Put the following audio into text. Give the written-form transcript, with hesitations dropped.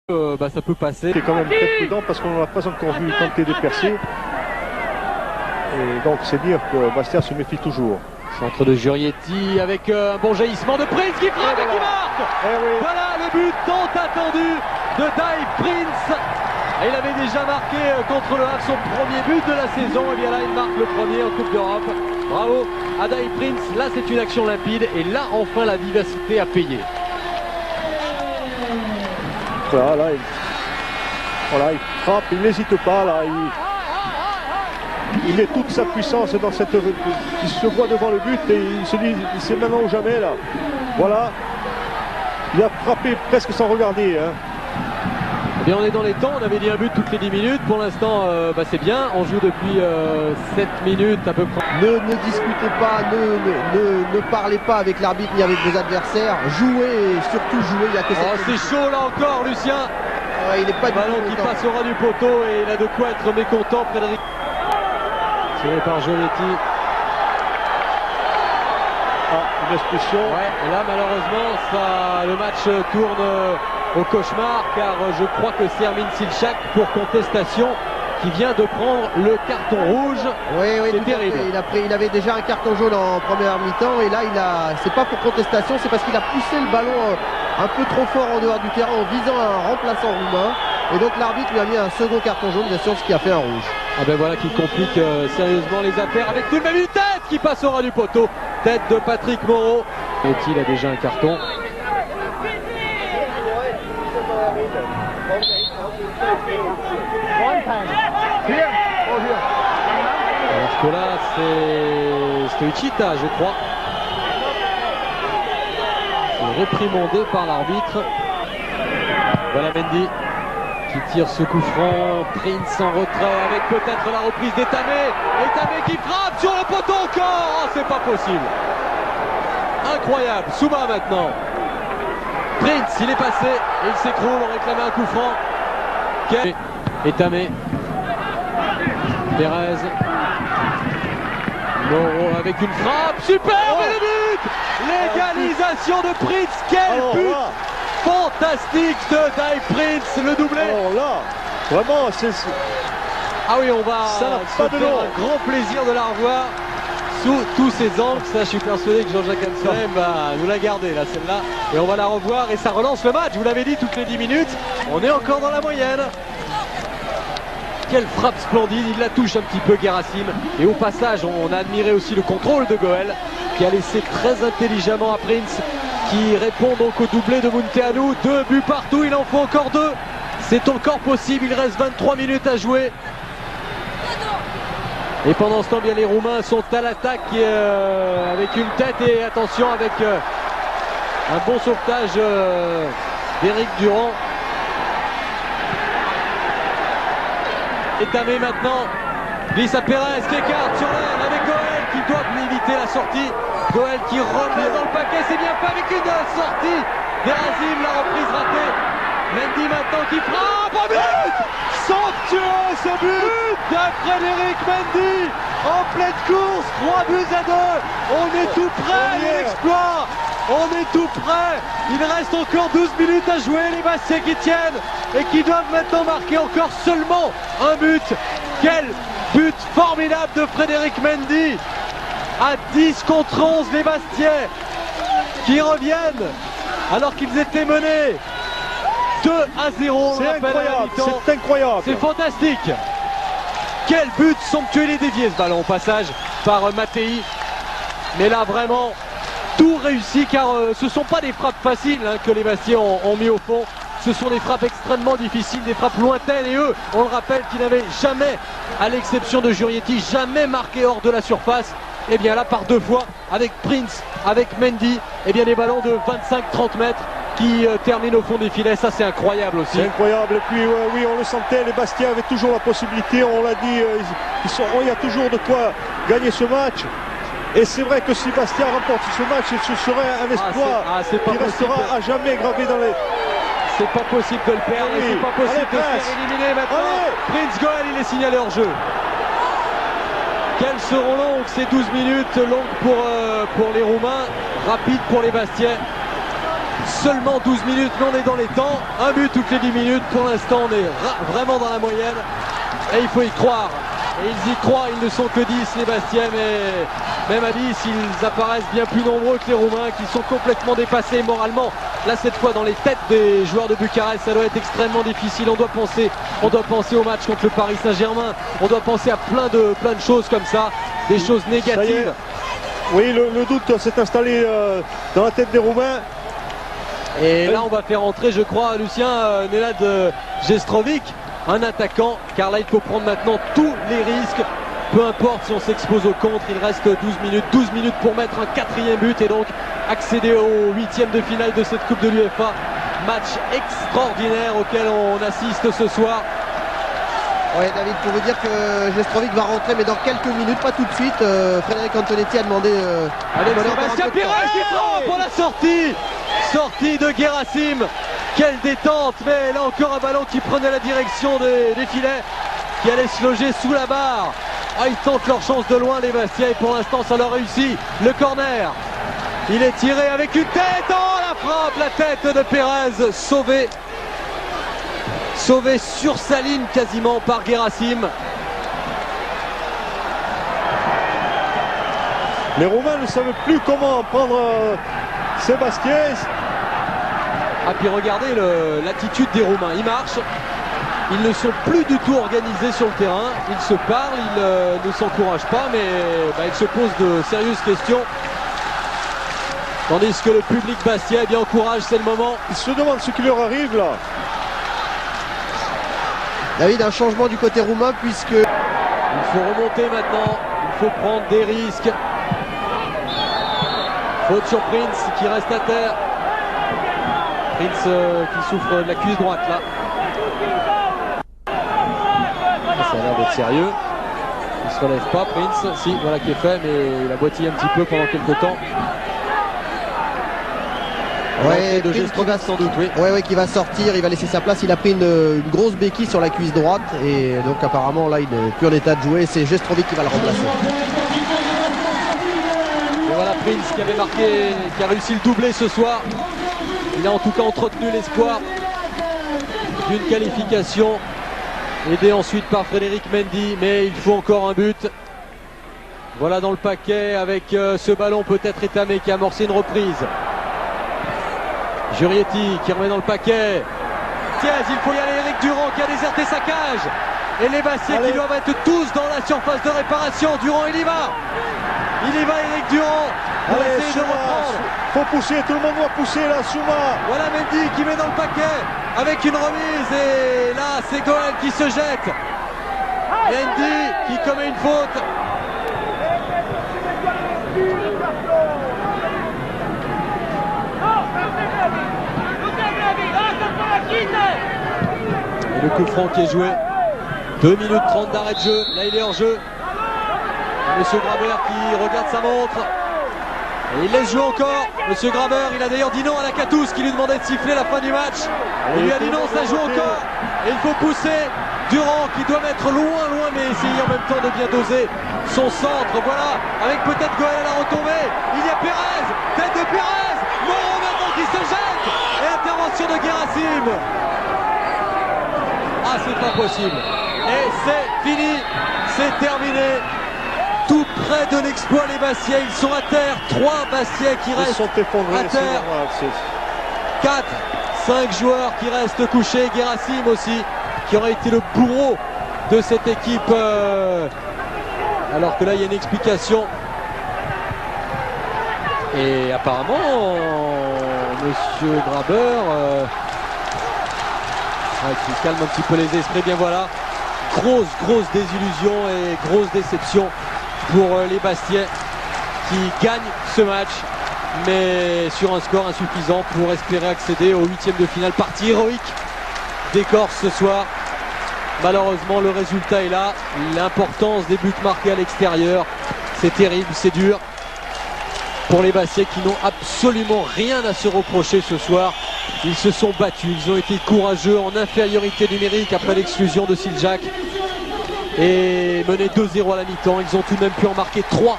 Ça peut passer. C'est quand même très prudent parce qu'on n'a pas encore vu tenter des percées. Et donc c'est dire que Bastia se méfie toujours. Centre de Jurietti avec un bon jaillissement de Prince qui frappe et qui marque. Oui. Voilà le but tant attendu de Dave Prince. Et il avait déjà marqué contre le Havre son premier but de la saison. Et bien là il marque le premier en Coupe d'Europe. Bravo à Dave Prince. Là c'est une action limpide et là enfin la vivacité a payé. Voilà, il frappe, il n'hésite pas là. Il met toute sa puissance dans cette. Il se voit devant le but et il se dit c'est maintenant ou jamais là. Voilà. Il a frappé presque sans regarder. Hein. Eh bien, on est dans les temps, on avait dit un but toutes les 10 minutes. Pour l'instant, c'est bien. On joue depuis 7 minutes à peu près. Ne discutez pas, ne parlez pas avec l'arbitre ni avec vos adversaires. Jouez et surtout jouez. Il y a que ça. Oh, c'est chaud là encore, Lucien. Il n'est pas du ballon qui passe au ras du poteau et il a de quoi être mécontent, Frédéric. Tiré par Jurietti. Une expulsion. Ouais, et là malheureusement le match tourne au cauchemar car je crois que c'est Armin Silchak pour contestation qui vient de prendre le carton rouge. Oui, c'est terrible. Il avait déjà un carton jaune en première mi-temps et là c'est pas pour contestation, c'est parce qu'il a poussé le ballon un peu trop fort en dehors du terrain en visant un remplaçant roumain. Et donc l'arbitre lui a mis un second carton jaune, bien sûr, ce qui a fait un rouge. Ah ben voilà qui complique sérieusement les affaires avec tout de même une tête qui passe au ras du poteau. Tête de Patrick Moreau. Et il a déjà un carton. Alors que là c'est Stoichita je crois. C'est réprimandé par l'arbitre. Voilà Mendy qui tire ce coup franc. Prince en retrait avec peut-être la reprise d'Etamé. Etamé qui frappe sur le poteau encore. Oh, c'est pas possible. Incroyable. Souma maintenant. Prince il est passé et il s'écroule. On réclamait un coup franc. Etamé. Perez. Moreau avec une frappe. Superbe et le but. L'égalisation de Prince. Quel but fantastique de Dave Prince, le doublé. Alors là, vraiment, c'est. Ah oui, on va ça n'a pas de nom. Un grand plaisir de la revoir sous tous ses angles. Ça, je suis persuadé que Jean-Jacques Amsterdam va nous la garder là, celle-là. Et on va la revoir et ça relance le match. Vous l'avez dit, toutes les 10 minutes. On est encore dans la moyenne. Quelle frappe splendide, il la touche un petit peu Guerassim. Et au passage, on a admiré aussi le contrôle de Goel qui a laissé très intelligemment à Prince, qui répond donc au doublé de Munteanu. 2 buts partout, il en faut encore 2. C'est encore possible, il reste 23 minutes à jouer. Et pendant ce temps, bien les Roumains sont à l'attaque avec une tête et attention avec un bon sauvetage d'Éric Durand. Etamé maintenant, glisse à Perez qui écarte sur l'aile avec Goel qui doit éviter la sortie. Goel qui remet dans le paquet, c'est bien fait avec une sortie d'Erazim, la reprise ratée. Mendy maintenant qui frappe, un but somptueux ce but de Frédéric Mendy en pleine course, 3 buts à 2. On est tout près de l'exploit. On est tout près. Il reste encore 12 minutes à jouer. Les Bastiais qui tiennent et qui doivent maintenant marquer encore seulement un but. Quel but formidable de Frédéric Mendy. À 10 contre 11, les Bastiais qui reviennent alors qu'ils étaient menés 2-0. C'est incroyable. C'est fantastique. Quel but somptueux. Il est dévié ce ballon au passage par Mattei. Mais là vraiment tout réussi car ce ne sont pas des frappes faciles que les Bastiais ont mis au fond. Ce sont des frappes extrêmement difficiles, des frappes lointaines et eux, on le rappelle, qui n'avaient jamais, à l'exception de Jurietti, jamais marqué hors de la surface. Et bien là par 2 fois avec Prince, avec Mendy, et bien des ballons de 25-30 mètres qui terminent au fond des filets. Ça c'est incroyable aussi. C'est incroyable. Et puis oui, on le sentait, les Bastiens avaient toujours la possibilité, on l'a dit, il y a toujours de quoi gagner ce match. Et c'est vrai que si Bastia remporte ce match, ce serait un exploit qui restera à jamais gravé dans les... C'est pas possible de le perdre, c'est pas possible de se faire éliminer maintenant. Prince Goel, il est signalé hors jeu. Quelles seront longues ces 12 minutes, longues pour les Roumains, rapides pour les Bastiais. Seulement 12 minutes, mais on est dans les temps. Un but toutes les 10 minutes. Pour l'instant, on est vraiment dans la moyenne. Et il faut y croire. Et ils y croient, ils ne sont que 10 les Bastiais, mais même à 10, ils apparaissent bien plus nombreux que les Roumains qui sont complètement dépassés moralement. Là, cette fois, dans les têtes des joueurs de Bucarest, ça doit être extrêmement difficile. On doit penser au match contre le Paris Saint-Germain. On doit penser à plein de choses comme ça, des choses négatives. Oui, le doute s'est installé dans la tête des Roumains. Et là, on va faire entrer, je crois, Lucien, Nenad Jestrovic, un attaquant, car là, il faut prendre maintenant tous les risques. Peu importe si on s'expose au contre, il reste 12 minutes pour mettre un 4e but et donc accéder au 8e de finale de cette Coupe de l'UEFA. Match extraordinaire auquel on assiste ce soir. Ouais, David, pour vous dire que Jestrovic va rentrer, mais dans quelques minutes, pas tout de suite. Frédéric Antonetti a demandé. Avec Sébastien Pires qui prend pour la sortie de Guérassim. Quelle détente, mais là encore un ballon qui prenait la direction des filets, qui allait se loger sous la barre. Ah, ils tentent leur chance de loin les Bastiais et pour l'instant ça leur réussit. Le corner, il est tiré avec une tête. Oh, la frappe, la tête de Pérez, sauvé sur sa ligne quasiment par Guérassim. Les Roumains ne savent plus comment prendre Sébastien. Ah, puis regardez l'attitude des Roumains, ils marchent. Ils ne sont plus du tout organisés sur le terrain, ils se parlent, ils ne s'encouragent pas, mais ils se posent de sérieuses questions. Tandis que le public bastien bien encourage, c'est le moment. Ils se demandent ce qui leur arrive là. David, un changement du côté roumain puisque... Il faut remonter maintenant, il faut prendre des risques. Faute sur Prince qui reste à terre. Prince qui souffre de la cuisse droite là. Ça a l'air d'être sérieux. Il se relève pas, Prince. Si, voilà qui est fait, mais il a boitillé un petit peu pendant quelques temps. Ouais, de Jestrovic sans doute, oui. Ouais, qui va sortir, il va laisser sa place. Il a pris une grosse béquille sur la cuisse droite et donc apparemment là il n'est plus en état de jouer. C'est Jestrovic qui va le remplacer. Et voilà Prince qui avait marqué, qui a réussi le doublé ce soir. Il a en tout cas entretenu l'espoir d'une qualification, aidé ensuite par Frédéric Mendy, mais il faut encore un but. Voilà dans le paquet avec ce ballon peut-être étamé qui a amorcé une reprise. Jurietti qui remet dans le paquet. Tiens, il faut y aller. Eric Durand qui a déserté sa cage. Et les Bastiais qui doivent être tous dans la surface de réparation. Durand, il y va. Il y va, Eric Durand. Pour essayer de reprendre. Faut pousser, tout le monde doit pousser là, Souma. Voilà Mendy qui met dans le paquet avec une remise. Et là, c'est Goel qui se jette. Mendy qui commet une faute. Et le coup franc qui est joué. 2 minutes 30 d'arrêt de jeu. Là, il est en jeu. Monsieur Grabert qui regarde sa montre. Et il laisse jouer encore. Monsieur Grabert, il a d'ailleurs dit non à Lacatous qui lui demandait de siffler la fin du match. Il lui a dit non, ça joue encore. Et il faut pousser Durand qui doit mettre loin, mais essayer en même temps de bien doser son centre. Voilà, avec peut-être Goel à la retombée. Il y a Pérez, tête de Pérez. Moreau maintenant qui se jette. Et intervention de Guérassim. Ah, c'est pas possible. Et c'est fini, c'est terminé. Tout près de l'exploit les Bastiais, ils sont à terre. 3 Bastiais qui restent à terre. 4, 5 joueurs qui restent couchés. Guérassim aussi, qui aurait été le bourreau de cette équipe. Alors que là, il y a une explication. Et apparemment, Monsieur Graber qui calme un petit peu les esprits. Bien voilà, grosse désillusion et grosse déception pour les Bastiais qui gagnent ce match, mais sur un score insuffisant pour espérer accéder au 8e de finale. Partie héroïque des Corses ce soir. Malheureusement, le résultat est là. L'importance des buts marqués à l'extérieur, c'est terrible, c'est dur pour les Bastiais qui n'ont absolument rien à se reprocher ce soir. Ils se sont battus, ils ont été courageux en infériorité numérique après l'exclusion de Siljak et menés 2-0 à la mi-temps. Ils ont tout de même pu en marquer 3.